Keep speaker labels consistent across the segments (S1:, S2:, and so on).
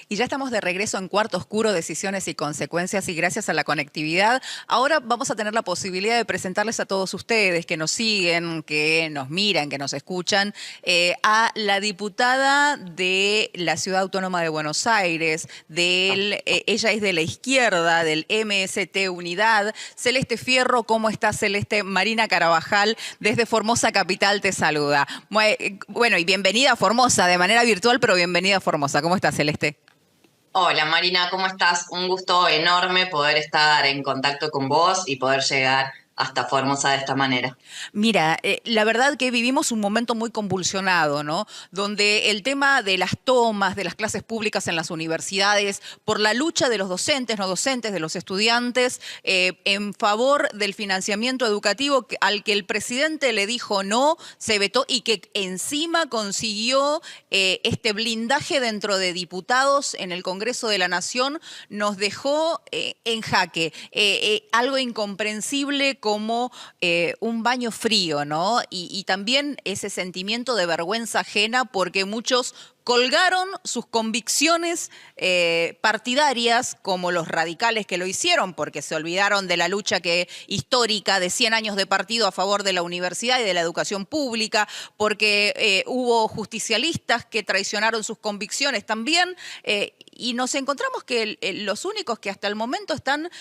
S1: Y ya estamos de regreso en Cuarto Oscuro, Decisiones y Consecuencias, y gracias a la conectividad, ahora vamos a tener la posibilidad de presentarles a todos ustedes que nos siguen, que nos miran, que nos escuchan, a la diputada de la Ciudad Autónoma de Buenos Aires, ella es de la izquierda, del MST Unidad. Celeste Fierro, ¿cómo estás, Celeste? Marina Carabajal, desde Formosa Capital, te saluda. Bueno, y bienvenida a Formosa, de manera virtual, pero bienvenida a Formosa. ¿Cómo estás, Celeste?
S2: Hola Marina, ¿cómo estás? Un gusto enorme poder estar en contacto con vos y poder llegar hasta Formosa de esta manera.
S1: Mira, la verdad que vivimos un momento muy convulsionado, ¿no? Donde el tema de las tomas de las clases públicas en las universidades, por la lucha de los docentes, no docentes, de los estudiantes, en favor del financiamiento educativo al que el presidente le dijo no, se vetó y que encima consiguió este blindaje dentro de diputados en el Congreso de la Nación, nos dejó en jaque. Algo incomprensible como un baño frío, ¿no? Y también ese sentimiento de vergüenza ajena porque muchos colgaron sus convicciones partidarias, como los radicales que lo hicieron, porque se olvidaron de la lucha histórica de 100 años de partido a favor de la universidad y de la educación pública, porque hubo justicialistas que traicionaron sus convicciones también, y nos encontramos que los únicos que hasta el momento están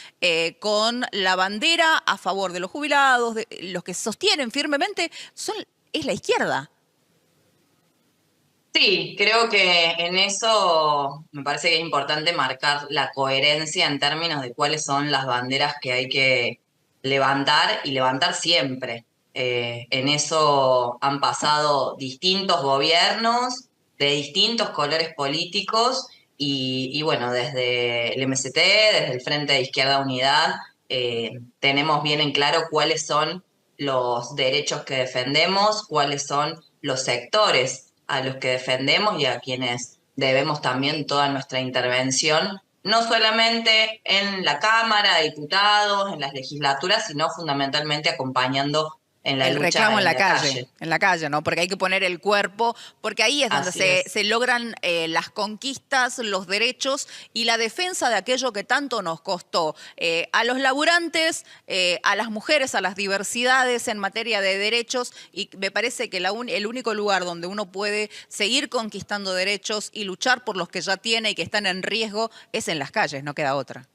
S1: con la bandera a favor de los jubilados, los que sostienen firmemente, es la izquierda.
S2: Sí, creo que en eso me parece que es importante marcar la coherencia en términos de cuáles son las banderas que hay que levantar y levantar siempre. En eso han pasado distintos gobiernos de distintos colores políticos y bueno, desde el MST, desde el Frente de Izquierda Unidad, tenemos bien en claro cuáles son los derechos que defendemos, cuáles son los sectores a los que defendemos y a quienes debemos también toda nuestra intervención, no solamente en la Cámara de Diputados, en las legislaturas, sino fundamentalmente acompañando en la
S1: El
S2: lucha
S1: reclamo
S2: en la calle.
S1: en la calle, ¿no? Porque hay que poner el cuerpo, porque ahí es donde
S2: Así es.
S1: se logran las conquistas, los derechos y la defensa de aquello que tanto nos costó a los laburantes, a las mujeres, a las diversidades en materia de derechos, y me parece que el único lugar donde uno puede seguir conquistando derechos y luchar por los que ya tiene y que están en riesgo es en las calles, no queda otra.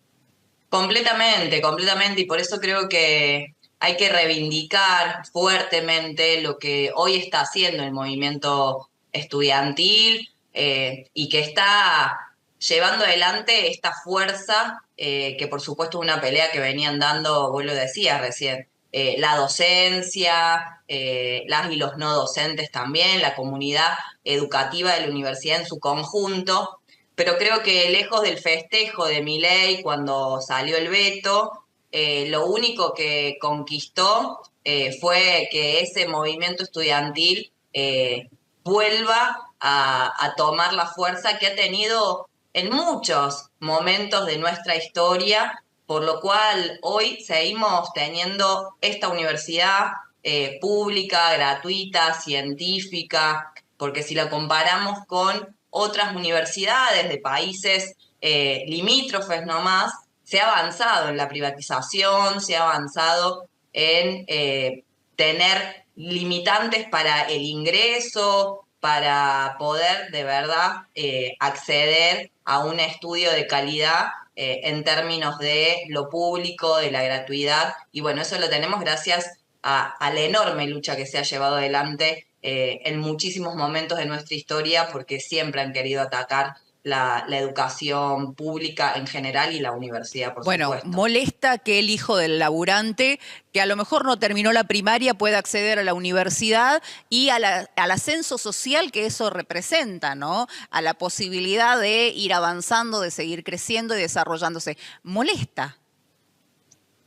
S2: Completamente, completamente, y por eso creo que hay que reivindicar fuertemente lo que hoy está haciendo el movimiento estudiantil y que está llevando adelante esta fuerza, que por supuesto es una pelea que venían dando, vos lo decías recién, la docencia, las y los no docentes también, la comunidad educativa de la universidad en su conjunto, pero creo que lejos del festejo de Milei cuando salió el veto, lo único que conquistó fue que ese movimiento estudiantil vuelva a tomar la fuerza que ha tenido en muchos momentos de nuestra historia, por lo cual hoy seguimos teniendo esta universidad pública, gratuita, científica, porque si la comparamos con otras universidades de países limítrofes nomás, se ha avanzado en la privatización, se ha avanzado en tener limitantes para el ingreso, para poder de verdad acceder a un estudio de calidad en términos de lo público, de la gratuidad. Y bueno, eso lo tenemos gracias a la enorme lucha que se ha llevado adelante en muchísimos momentos de nuestra historia, porque siempre han querido atacar la educación pública en general y la universidad, por
S1: Bueno,
S2: supuesto.
S1: molesta que el hijo del laburante, que a lo mejor no terminó la primaria, pueda acceder a la universidad y al ascenso social que eso representa, ¿no? A la posibilidad de ir avanzando, de seguir creciendo y desarrollándose. Molesta.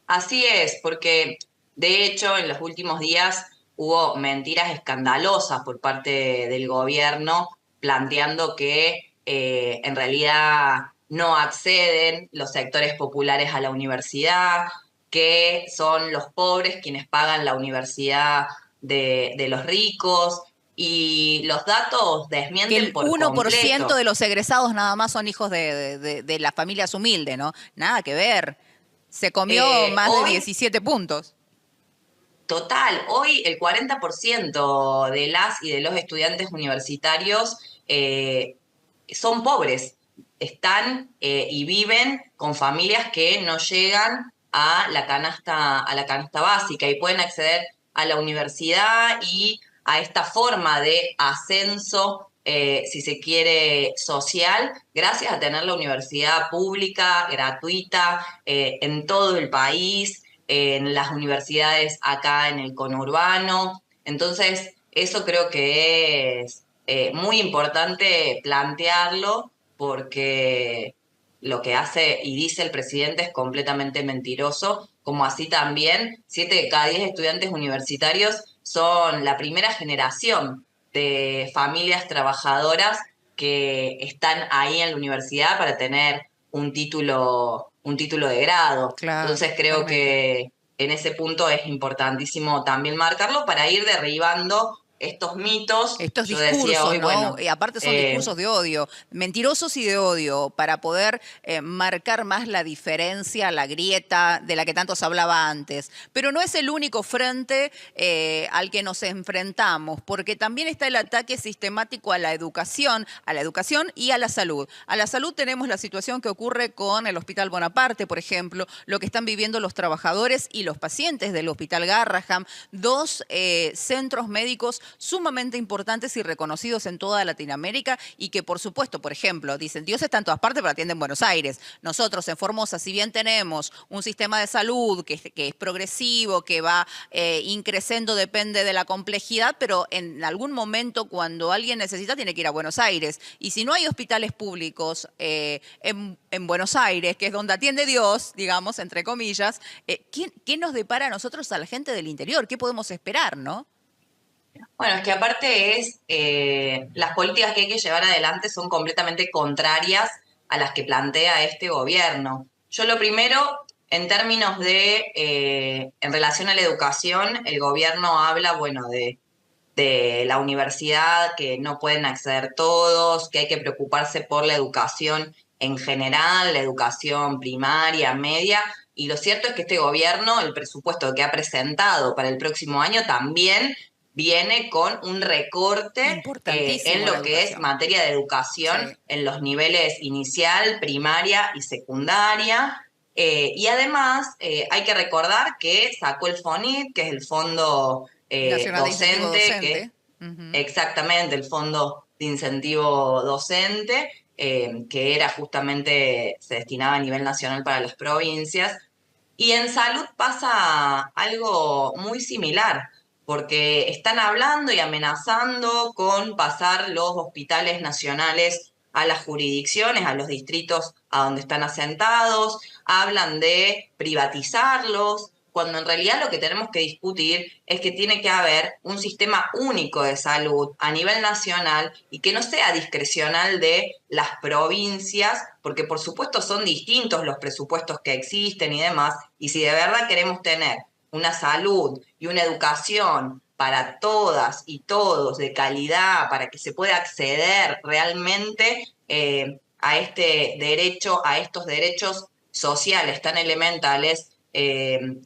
S2: Así es, porque de hecho en los últimos días hubo mentiras escandalosas por parte del gobierno planteando que en realidad no acceden los sectores populares a la universidad, que son los pobres quienes pagan la universidad de los ricos. y los datos
S1: Que
S2: desmienten
S1: el
S2: por
S1: 1%
S2: completo.
S1: de los egresados nada más son hijos de las familias humildes, ¿no? Nada que ver. Se comió más de
S2: Hoy
S1: 17 puntos.
S2: Total, hoy el 40% de las y de los estudiantes universitarios son pobres, están y viven con familias que no llegan a la canasta básica y pueden acceder a la universidad y a esta forma de ascenso, si se quiere, social, gracias a tener la universidad pública, gratuita, en todo el país, en las universidades acá en el conurbano. Entonces, eso creo que es muy importante plantearlo porque lo que hace y dice el presidente es completamente mentiroso, como así también 7 de cada 10 estudiantes universitarios son la primera generación de familias trabajadoras que están ahí en la universidad para tener un título de grado.
S1: Claro,
S2: Entonces creo
S1: totalmente.
S2: que en ese punto es importantísimo también marcarlo para ir derribando estos mitos.
S1: Estos
S2: Yo decía
S1: discursos,
S2: hoy,
S1: ¿no?
S2: bueno,
S1: Y aparte son
S2: eh,
S1: discursos de odio, mentirosos y de odio, para poder marcar más la diferencia, la grieta de la que tanto se hablaba antes. Pero no es el único frente al que nos enfrentamos, porque también está el ataque sistemático a la educación y a la salud. A la salud tenemos la situación que ocurre con el Hospital Bonaparte, por ejemplo, lo que están viviendo los trabajadores y los pacientes del Hospital Garrahan, dos centros médicos sumamente importantes y reconocidos en toda Latinoamérica y que, por supuesto, por ejemplo, dicen, Dios está en todas partes, pero atiende en Buenos Aires. Nosotros en Formosa, si bien tenemos un sistema de salud que es progresivo, que va increciendo, depende de la complejidad, pero en algún momento cuando alguien necesita tiene que ir a Buenos Aires. Y si no hay hospitales públicos en Buenos Aires, que es donde atiende Dios, digamos, entre comillas, ¿qué nos depara a nosotros, a la gente del interior? ¿Qué podemos esperar, no?
S2: bueno, es que aparte las políticas que hay que llevar adelante son completamente contrarias a las que plantea este gobierno. Yo lo primero, en términos en relación a la educación, el gobierno habla, bueno, de la universidad, que no pueden acceder todos, que hay que preocuparse por la educación en general, la educación primaria, media, y lo cierto es que este gobierno, el presupuesto que ha presentado para el próximo año también viene con un recorte en
S1: Importantísimo la
S2: lo que es
S1: educación.
S2: materia de educación
S1: Sí.
S2: en los niveles inicial, primaria y secundaria. Y además hay que recordar que sacó el FONIT, que es el fondo
S1: Nacional de Incentivo
S2: docente, que
S1: Docente. Ujú.
S2: exactamente el fondo de incentivo docente, que era justamente, se destinaba a nivel nacional para las provincias. Y en salud pasa algo muy similar, porque están hablando y amenazando con pasar los hospitales nacionales a las jurisdicciones, a los distritos a donde están asentados, hablan de privatizarlos, cuando en realidad lo que tenemos que discutir es que tiene que haber un sistema único de salud a nivel nacional y que no sea discrecional de las provincias, porque por supuesto son distintos los presupuestos que existen y demás, y si de verdad queremos tener una salud y una educación para todas y todos de calidad, para que se pueda acceder realmente a este derecho, a estos derechos sociales tan elementales,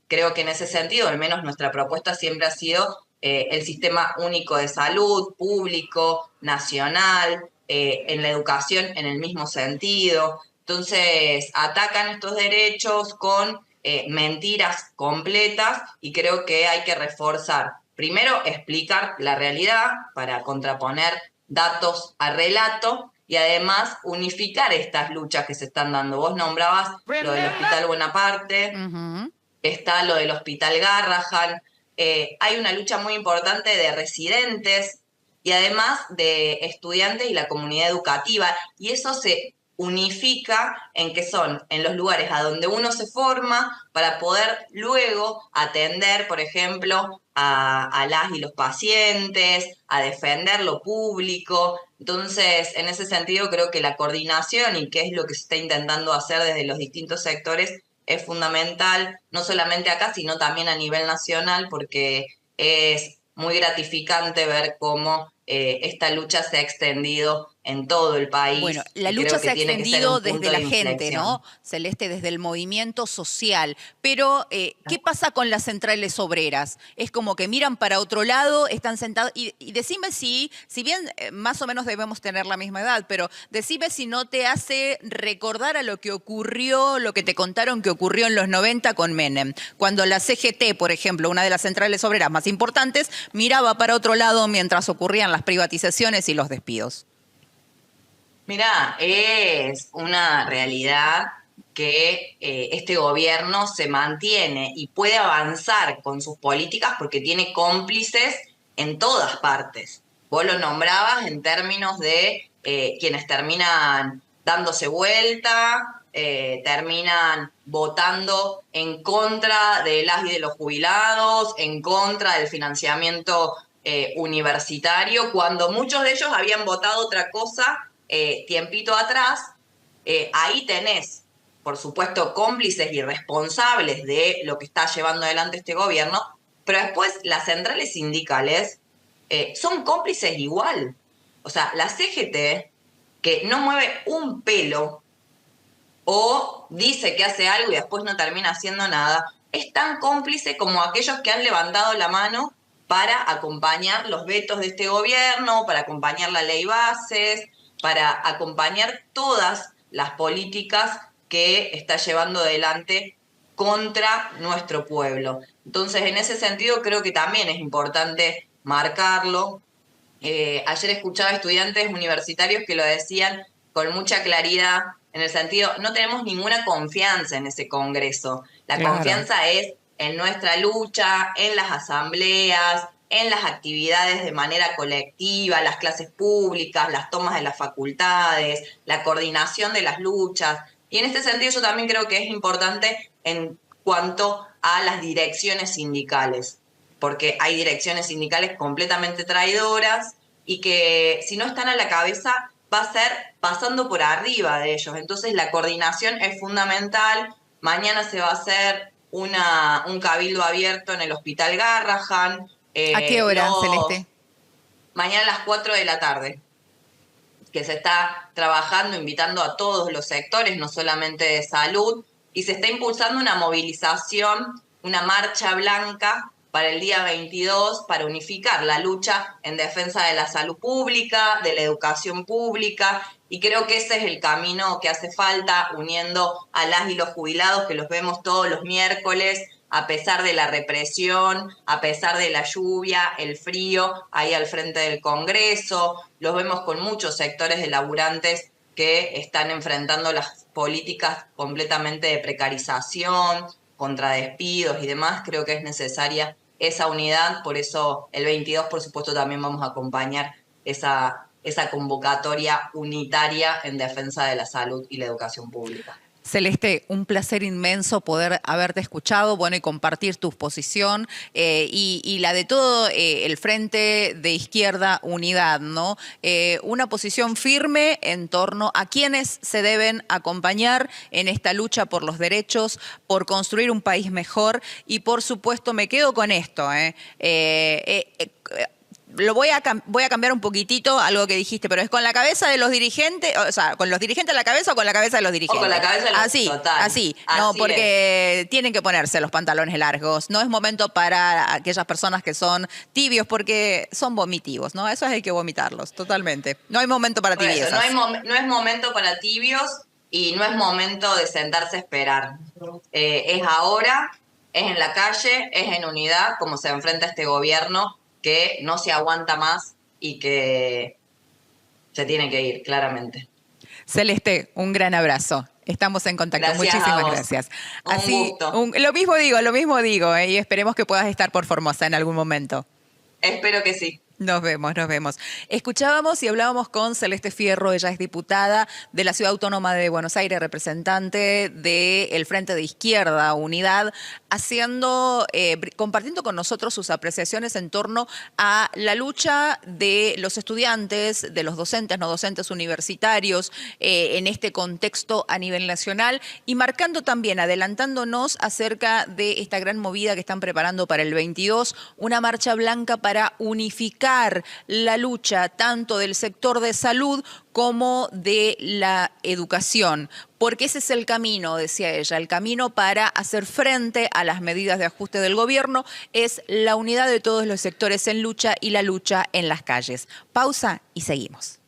S2: creo que en ese sentido, al menos nuestra propuesta siempre ha sido el sistema único de salud, público, nacional, en la educación en el mismo sentido. Entonces, atacan estos derechos con mentiras completas y creo que hay que reforzar. Primero, explicar la realidad para contraponer datos a relato y además unificar estas luchas que se están dando. Vos nombrabas lo del Hospital Bonaparte,
S1: Ujú.
S2: está lo del Hospital Garrahan, hay una lucha muy importante de residentes y además de estudiantes y la comunidad educativa, y eso se unifica en que son en los lugares a donde uno se forma para poder luego atender, por ejemplo, a las y los pacientes, a defender lo público. Entonces, en ese sentido, creo que la coordinación y qué es lo que se está intentando hacer desde los distintos sectores es fundamental, no solamente acá, sino también a nivel nacional, porque es muy gratificante ver cómo esta lucha se ha extendido en todo el
S1: Bueno,
S2: país
S1: la
S2: y
S1: lucha
S2: creo
S1: se
S2: que
S1: ha
S2: tiene que ser
S1: extendido
S2: un
S1: desde
S2: punto
S1: la
S2: de
S1: gente,
S2: inflexión.
S1: ¿no? Celeste, desde el movimiento social. Pero, ¿qué pasa con las centrales obreras? Es como que miran para otro lado, están sentados. Y decime si bien más o menos debemos tener la misma edad, pero decime si no te hace recordar a lo que ocurrió, lo que te contaron que ocurrió en los 90 con Menem. Cuando la CGT, por ejemplo, una de las centrales obreras más importantes, miraba para otro lado mientras ocurrían las privatizaciones y los despidos.
S2: Mirá, es una realidad que este gobierno se mantiene y puede avanzar con sus políticas porque tiene cómplices en todas partes. Vos lo nombrabas en términos de quienes terminan dándose vuelta, terminan votando en contra de las y de los jubilados, en contra del financiamiento universitario, cuando muchos de ellos habían votado otra cosa tiempito atrás. Ahí tenés, por supuesto, cómplices y responsables de lo que está llevando adelante este gobierno, pero después las centrales sindicales son cómplices igual. O sea, la CGT, que no mueve un pelo o dice que hace algo y después no termina haciendo nada, es tan cómplice como aquellos que han levantado la mano para acompañar los vetos de este gobierno, para acompañar la ley bases, para acompañar todas las políticas que está llevando adelante contra nuestro pueblo. Entonces, en ese sentido, creo que también es importante marcarlo. Ayer escuchaba estudiantes universitarios que lo decían con mucha claridad, en el sentido, no tenemos ninguna confianza en ese Congreso. La
S1: Claro.
S2: confianza es en nuestra lucha, en las asambleas, en las actividades de manera colectiva, las clases públicas, las tomas de las facultades, la coordinación de las luchas. Y en este sentido yo también creo que es importante en cuanto a las direcciones sindicales, porque hay direcciones sindicales completamente traidoras y que si no están a la cabeza va a ser pasando por arriba de ellos. Entonces la coordinación es fundamental. Mañana se va a hacer un cabildo abierto en el Hospital Garrahan.
S1: ¿A qué hora, Celeste?
S2: Mañana a las 4 de la tarde, que se está trabajando, invitando a todos los sectores, no solamente de salud, y se está impulsando una movilización, una marcha blanca para el día 22 para unificar la lucha en defensa de la salud pública, de la educación pública, y creo que ese es el camino que hace falta, uniendo a las y los jubilados, que los vemos todos los miércoles, a pesar de la represión, a pesar de la lluvia, el frío, ahí al frente del Congreso. Los vemos con muchos sectores de laburantes que están enfrentando las políticas completamente de precarización, contra despidos y demás. Creo que es necesaria esa unidad, por eso el 22, por supuesto, también vamos a acompañar esa convocatoria unitaria en defensa de la salud y la educación pública.
S1: Celeste, un placer inmenso poder haberte escuchado, bueno, y compartir tu posición y la de todo el Frente de Izquierda Unidad, ¿no? Una posición firme en torno a quienes se deben acompañar en esta lucha por los derechos, por construir un país mejor y, por supuesto, me quedo con esto, voy a cambiar un poquitito algo que dijiste, pero es con la cabeza de los dirigentes, o sea, con los dirigentes a la cabeza o con la cabeza de los
S2: O con la
S1: dirigentes.
S2: cabeza de
S1: Así,
S2: total.
S1: así, no,
S2: Así es.
S1: porque tienen que ponerse los pantalones largos. No es momento para aquellas personas que son tibios porque son vomitivos, ¿no? Eso hay que vomitarlos, totalmente. No hay momento para
S2: Por eso,
S1: tibiezas.
S2: no es momento para tibios y no es momento de sentarse a esperar. Es ahora, es en la calle, es en unidad, como se enfrenta este gobierno que no se aguanta más y que se tiene que ir, claramente.
S1: Celeste, un gran abrazo. Estamos en contacto.
S2: Gracias a
S1: Muchísimas
S2: vos.
S1: gracias.
S2: Un
S1: Así,
S2: gusto.
S1: lo mismo digo, y esperemos que puedas estar por Formosa en algún momento.
S2: Espero que sí.
S1: Nos vemos, nos vemos. Escuchábamos y hablábamos con Celeste Fierro, ella es diputada de la Ciudad Autónoma de Buenos Aires, representante del Frente de Izquierda Unidad, compartiendo con nosotros sus apreciaciones en torno a la lucha de los estudiantes, de los docentes, no docentes universitarios, en este contexto a nivel nacional y marcando también, adelantándonos acerca de esta gran movida que están preparando para el 22, una marcha blanca para unificar unificar la lucha tanto del sector de salud como de la educación, porque ese es el camino, decía ella, el camino para hacer frente a las medidas de ajuste del gobierno es la unidad de todos los sectores en lucha y la lucha en las calles. Pausa y seguimos.